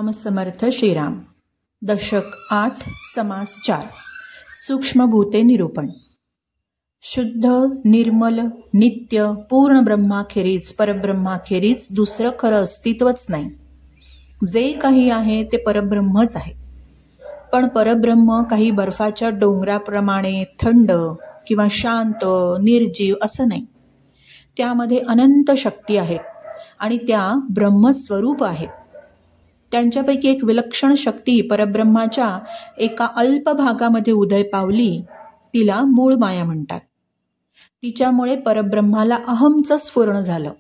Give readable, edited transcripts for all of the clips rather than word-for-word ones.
राम समर्थ श्रीराम. दशक 8 समास 4. सूक्ष्मभूते निरूपण. शुद्ध, निर्मल, नित्य, पूर्ण ब्रह्माखेरीज परब्रह्माखेरीज दुसरं खरं अस्तित्वच नाही. जे काही आहे ते परब्रह्मच आहे. पण परब्रह्म काही बर्फाच्या डोंगराप्रमाणे थंड किंवा शांत, निर्जीव असं नाही. त्यामध्ये अनंत शक्ती आहेत आणि त्या ब्रह्मस्वरूप आहेत. त्यांच्यापैकी एक विलक्षण शक्ती परब्रह्माच्या एका अल्प भागामध्ये उदय पावली, तिला मूळ माया म्हणतात. तिच्यामुळे परब्रह्माला अहमचं स्फुरण झालं.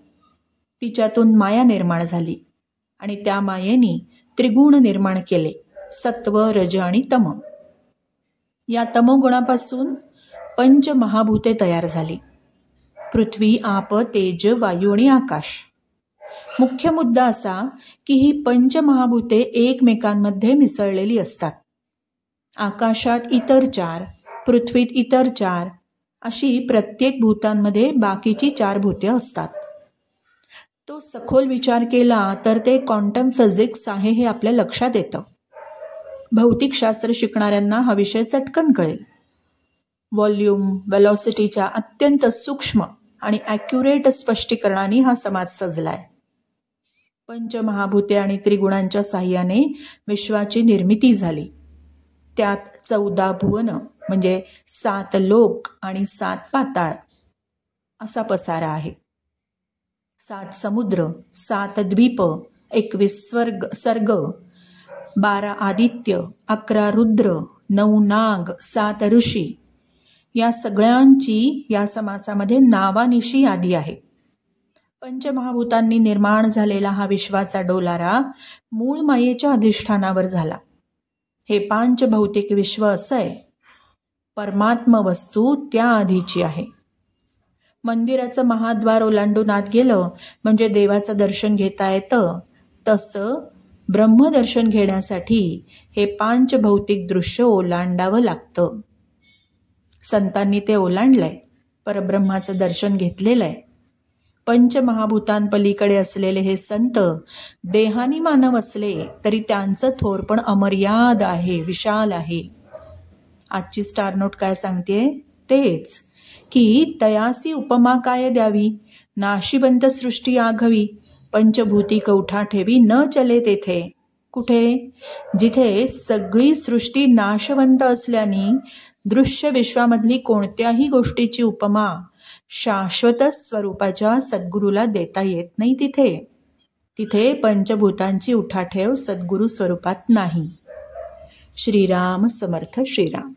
तिच्यातून माया निर्माण झाली आणि त्या मायेने त्रिगुण निर्माण केले, सत्व, रज आणि तम. या तमोगुणापासून पंचमहाभूते तयार झाली: पृथ्वी, आप, तेज, वायू आणि आकाश. मुख्य मुद्दा असा की ही पंचमहाभूते एकमेकांमध्ये मिसळलेली असतात. आकाशात इतर 4, पृथ्वीत इतर 4, अशी प्रत्येक भूतांमध्ये बाकीची 4 भूते असतात. तो सखोल विचार केला तर ते क्वांटम फिजिक्स आहे हे आपल्या लक्षात येतं. भौतिकशास्त्र शिकणाऱ्यांना हा विषय चटकन कळेल. व्हॉल्यूम, वेलॉसिटीच्या अत्यंत सूक्ष्म आणि ॲक्युरेट स्पष्टीकरणाने हा समाज सजलाय. पंचमहाभूते आणि त्रिगुणांच्या साह्याने विश्वाची निर्मिती झाली. त्यात 14 भुवन म्हणजे 7 लोक आणि 7 पाताळ असा पसारा आहे. 7 समुद्र, 7 द्वीप, 21 सर्ग, 12 आदित्य, 11 रुद्र, 9 नाग, 7 ऋषी, या सगळ्यांची या समासामध्ये नावानिशी यादी आहे. पंचमहाभूतांनी निर्माण झालेला हा विश्वाचा डोलारा मूळ मायेच्या अधिष्ठानावर झाला. हे पांचभौतिक विश्व असं आहे. परमात्म वस्तू त्या आधीची आहे. मंदिराचं महाद्वार ओलांडून आत गेलं म्हणजे देवाचं दर्शन घेता येतं, तसं ब्रह्मदर्शन घेण्यासाठी हे पांचभौतिक दृश्य ओलांडावं लागतं. संतांनी ते ओलांडलंय, परब्रह्माचं दर्शन घेतलेलं आहे. पंचमहाभूतांपलीकडे असलेले हे संत देहानी मानव असले तरी त्यांचं थोर पण अमर्याद आहे, विशाल आहे. आजची स्टार नोट काय सांगते? तेच की तयासी उपमा काय द्यावी, नाशिवंत सृष्टी आघवी, पंचभूती कवठा ठेवी न चले तेथे. कुठे? जिथे सगळी सृष्टी नाशवंत असल्याने दृश्य विश्वामधली कोणत्याही गोष्टीची उपमा शाश्वत स्वरूपाच्या सद्गुरूला देता येत नाही, तिथे पंचभूतांची उठाठेव सद्गुरू स्वरूपात नाही. श्रीराम समर्थ श्रीराम.